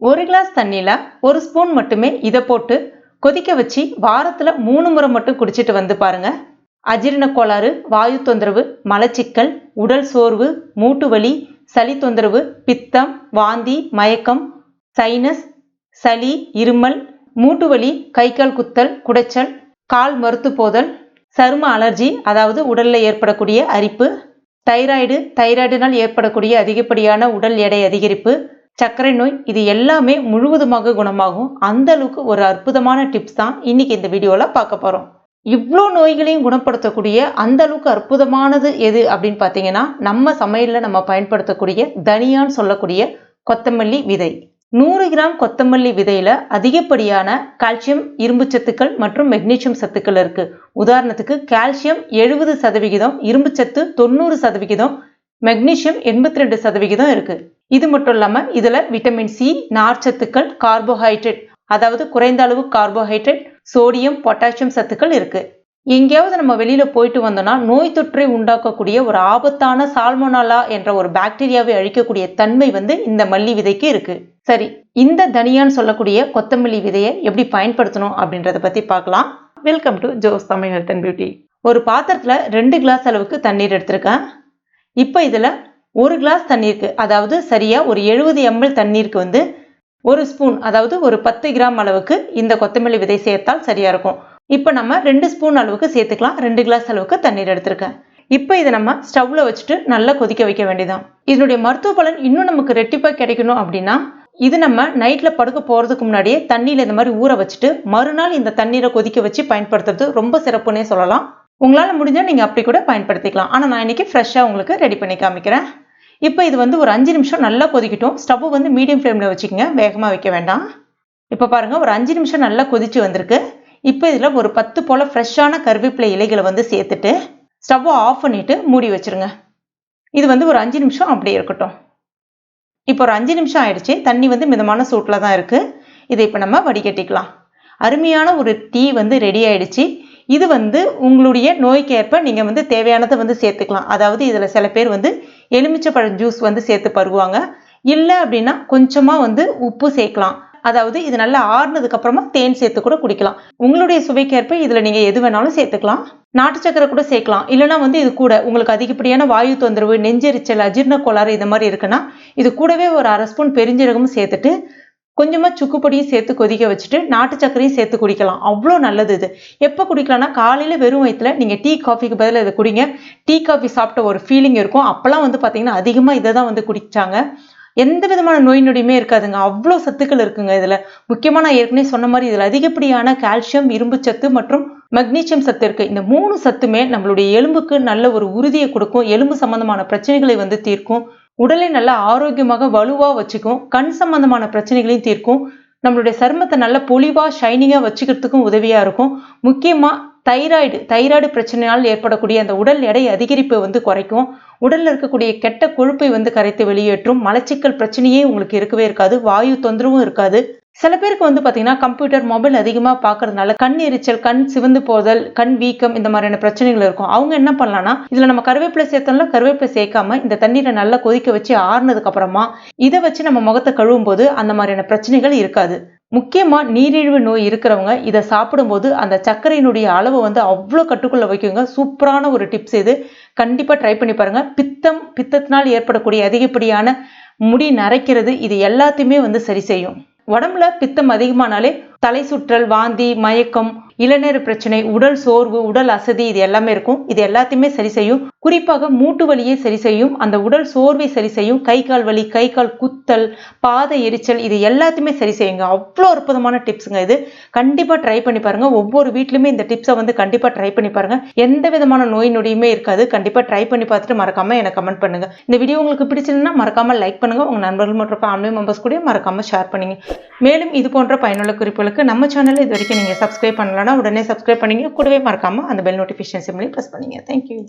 1 class தண்ணியில் 1 spoon மட்டுமே இதை போட்டு கொதிக்க வச்சு வாரத்தில் 3 முறை மட்டும் குடிச்சிட்டு வந்து பாருங்க. அஜீரண கோளாறு, வாயு தொந்தரவு, மலச்சிக்கல், உடல் சோர்வு, மூட்டு வலி, சளி தொந்தரவு, பித்தம், வாந்தி, மயக்கம், சைனஸ், சளி, இருமல், மூட்டு வலி, கை கால் குத்தல், குடைச்சல், கால் மறுத்து போதல், சரும அலர்ஜி அதாவது உடலில் ஏற்படக்கூடிய அரிப்பு, தைராய்டினால் ஏற்படக்கூடிய அதிகப்படியான உடல் எடை அதிகரிப்பு, சர்க்கரை நோய், இது எல்லாமே முழுவதுமாக குணமாகும். அந்த அளவுக்கு ஒரு அற்புதமான டிப்ஸ் தான் இன்னைக்கு இந்த வீடியோவில் பார்க்க போகிறோம். இவ்வளோ நோய்களையும் குணப்படுத்தக்கூடிய அந்த அளவுக்கு அற்புதமானது எது அப்படின்னு பார்த்தீங்கன்னா, நம்ம சமையலில் நம்ம பயன்படுத்தக்கூடிய தனியான்னு சொல்லக்கூடிய கொத்தமல்லி விதை. 100 கிராம் கொத்தமல்லி விதையில அதிகப்படியான கால்சியம், இரும்பு சத்துக்கள் மற்றும் மெக்னீசியம் சத்துக்கள் இருக்கு. உதாரணத்துக்கு கால்சியம் 70%, இரும்பு சத்து 90%, மெக்னீசியம் 82% இருக்கு. இது மட்டும் இல்லாம இதுல விட்டமின் சி, நார்ச்சத்துக்கள், கார்போஹைட்ரேட் அதாவது குறைந்த அளவு கார்போஹைட்ரேட், சோடியம், பொட்டாசியம் சத்துக்கள் இருக்கு. எங்கேயாவது நம்ம வெளியில போயிட்டு வந்தோம்னா நோய் தொற்றை உண்டாக்கக்கூடிய ஒரு ஆபத்தான சால்மோனல்லா என்ற ஒரு பாக்டீரியாவை அழிக்கக்கூடிய தன்மை இந்த மல்லி விதைக்கு இருக்கு. சரி, இந்த தனியான்னு சொல்லக்கூடிய கொத்தமல்லி விதையை எப்படி பயன்படுத்தணும் அப்படின்றத பத்தி பார்க்கலாம். Welcome to Jos Tamil health and beauty. ஒரு பாத்திரத்துல 2 கிளாஸ் அளவுக்கு தண்ணீர் எடுத்திருக்கேன். இப்போ இதுல 1 கிளாஸ் தண்ணீருக்கு, அதாவது சரியா ஒரு 70 ml தண்ணீருக்கு 1 ஸ்பூன் அதாவது ஒரு 10 கிராம் அளவுக்கு இந்த கொத்தமல்லி விதை சேர்த்தால் சரியா இருக்கும். இப்போ நம்ம 2 ஸ்பூன் அளவுக்கு சேர்த்துக்கலாம். 2 கிளாஸ் அளவுக்கு தண்ணீர் எடுத்திருக்கேன். இப்போ இதை நம்ம ஸ்டவ்ல வச்சுட்டு நல்லா கொதிக்க வைக்க வேண்டியதான். இதனுடைய மருத்துவ பலன் இன்னும் நமக்கு ரெட்டிப்பா கிடைக்கணும் அப்படின்னா, இது நம்ம நைட்ல படுக்க போறதுக்கு முன்னாடியே தண்ணியில இந்த மாதிரி ஊற வச்சுட்டு மறுநாள் இந்த தண்ணீரை கொதிக்க வச்சு பயன்படுத்துறது ரொம்ப சிறப்புன்னே சொல்லலாம். உங்களால முடிஞ்சா நீங்க அப்படி கூட பயன்படுத்திக்கலாம். ஆனா நான் இன்னைக்கு ஃப்ரெஷ்ஷா உங்களுக்கு ரெடி பண்ணி காமிக்கிறேன். இப்போ இது ஒரு 5 நிமிஷம் நல்லா கொதிக்கட்டும். ஸ்டவ் மீடியம் ஃப்ளேம்ல வச்சுக்கோங்க, வேகமா வைக்க வேண்டாம். இப்போ பாருங்க, ஒரு 5 நிமிஷம் நல்லா கொதிச்சு வந்திருக்கு. இப்போ இதுல ஒரு 10 போல ஃப்ரெஷ்ஷான கருவேப்பிலை இலைகளை சேர்த்துட்டு ஸ்டவ் ஆஃப் பண்ணிட்டு மூடி வச்சிருங்க. இது ஒரு 5 நிமிஷம் அப்படியே இருக்கட்டும். இப்போ ஒரு 5 நிமிஷம் ஆயிடுச்சு. தண்ணி மிதமான சூட்டில் தான் இருக்கு. இதை இப்போ நம்ம வடிகட்டிக்கலாம். அருமையான ஒரு டீ ரெடி ஆயிடுச்சு. இது உங்களுடைய நோய்க்கு ஏற்ப நீங்க தேவையானதை சேர்த்துக்கலாம். அதாவது இதுல சில பேர் எலுமிச்சைப்பழம் ஜூஸ் சேர்த்து பருகுவாங்க. இல்லை அப்படின்னா கொஞ்சமா உப்பு சேர்க்கலாம். அதாவது இது நல்லா ஆறுனதுக்கு அப்புறமா தேன் சேர்த்து கூட குடிக்கலாம். உங்களுடைய சுவைக்கேற்ப இதுல நீங்க எது வேணாலும் சேர்த்துக்கலாம். நாட்டு சக்கரை கூட சேர்க்கலாம். இல்லைன்னா இது கூட உங்களுக்கு அதிகப்படியான வாயு தொந்தரவு, நெஞ்செரிச்சல், அஜீரண கோளாறு இந்த மாதிரி இருக்குன்னா இது கூடவே ஒரு 1/2 ஸ்பூன் பெருஞ்சீரகமும் சேர்த்துட்டு கொஞ்சமா சுக்குப்பொடியும் சேர்த்து கொதிக்க வச்சுட்டு நாட்டு சக்கரையும் சேர்த்து குடிக்கலாம். அவ்வளோ நல்லது. இது எப்போ குடிக்கலாம்னா, காலையில வெறும் வயிற்றுல நீங்க டீ காஃபிக்கு பதிலாக இதை குடிங்க. டீ காஃபி சாப்பிட்ட ஒரு ஃபீலிங் இருக்கும். அப்பெல்லாம் பார்த்தீங்கன்னா அதிகமாக இதை தான் குடிச்சாங்க. எந்த விதமான நோய் நொடியுமே இருக்காதுங்க. அவ்வளோ சத்துக்கள் இருக்குங்க இதுல. முக்கியமா நான் ஏற்கனவே சொன்ன மாதிரி இதுல அதிகப்படியான கால்சியம், இரும்பு சத்து மற்றும் மெக்னீசியம் சத்து இருக்கு. இந்த 3 சத்துமே நம்மளுடைய எலும்புக்கு நல்ல ஒரு உறுதியை கொடுக்கும். எலும்பு சம்பந்தமான பிரச்சனைகளை தீர்க்கும். உடலை நல்லா ஆரோக்கியமாக வலுவா வச்சுக்கும். கண் சம்பந்தமான பிரச்சனைகளையும் தீர்க்கும். நம்மளுடைய சருமத்தை நல்ல பொலிவா ஷைனிங்கா வச்சுக்கிறதுக்கும் உதவியா இருக்கும். முக்கியமா தைராய்டு பிரச்சனையால் ஏற்படக்கூடிய அந்த உடல் எடை அதிகரிப்பை குறைக்கும். உடல்ல இருக்கக்கூடிய கெட்ட கொழுப்பை கரைத்து வெளியேற்றும். மலச்சிக்கல் பிரச்சனையே உங்களுக்கு இருக்கவே இருக்காது. வாயு தொந்தரவும் இருக்காது. சில பேருக்கு பாத்தீங்கன்னா கம்ப்யூட்டர், மொபைல் அதிகமா பாக்குறதுனால கண் எரிச்சல், கண் சிவந்து போதல், கண் வீக்கம் இந்த மாதிரியான பிரச்சனைகள் இருக்கும். அவங்க என்ன பண்ணலாம்னா, இதுல நம்ம கருவேப்பிலை சேர்த்தோம்ல, கருவேப்பிலை சேர்க்காம இந்த தண்ணீரை நல்லா கொதிக்க வச்சு ஆறுனதுக்கு அப்புறமா இதை வச்சு நம்ம முகத்தை கழுவும் போது அந்த மாதிரியான பிரச்சனைகள் இருக்காது. முக்கியமா நீரிழிவு நோய் இருக்கிறவங்க இதை சாப்பிடும்போது அந்த சர்க்கரையினுடைய அளவு அவ்வளோ கட்டுக்குள்ள வைக்குங்க. சூப்பரான ஒரு டிப்ஸ் இது. கண்டிப்பா ட்ரை பண்ணி பாருங்க. பித்தத்தினால் ஏற்படக்கூடிய அதிகப்படியான முடி நரைக்கிறது, இது எல்லாத்தையுமே சரி செய்யும். உடம்புல பித்தம் அதிகமானாலே தலை சுற்றல், வாந்தி, மயக்கம், இளநர பிரச்சனை, உடல் சோர்வு, உடல் அசதி இது எல்லாமே இருக்கும். இது எல்லாத்தையுமே சரி செய்யும். குறிப்பாக மூட்டு வலியை சரி செய்யும். அந்த உடல் சோர்வை சரி செய்யும். கை கால் வலி, கை கால் குத்தல், பாத எரிச்சல் இது எல்லாத்தையுமே சரி செய்யுங்க. அவ்வளோ அற்புதமான டிப்ஸுங்க இது. கண்டிப்பா ட்ரை பண்ணி பாருங்க. ஒவ்வொரு வீட்லயுமே இந்த டிப்ஸை கண்டிப்பா ட்ரை பண்ணி பாருங்க. எந்த விதமான நோய் நொடியுமே இருக்காது. கண்டிப்பா ட்ரை பண்ணி பார்த்துட்டு மறக்காம எனக்கு கமெண்ட் பண்ணுங்க. இந்த வீடியோ உங்களுக்கு பிடிச்சிருந்தா மறக்காம லைக் பண்ணுங்க. உங்க நண்பர்கள் மற்றும் ஃபேமிலி மெம்பர்ஸ் கூட மறக்காம ஷேர் பண்ணுங்க. மேலும் இது போன்ற பயனுள்ள குறிப்புகளுக்கு நம்ம சேனலை இது வரைக்கும் நீங்க சப்ஸ்கிரைப் பண்ணலன்னா உடனே சப்ஸ்கிரைப் பண்ணீங்க. கூடவே மறக்காம அந்த பெல் நோட்டிஃபிகேஷன் சிம்லையும் பிரஸ் பண்ணீங்க. தேங்க்யூ.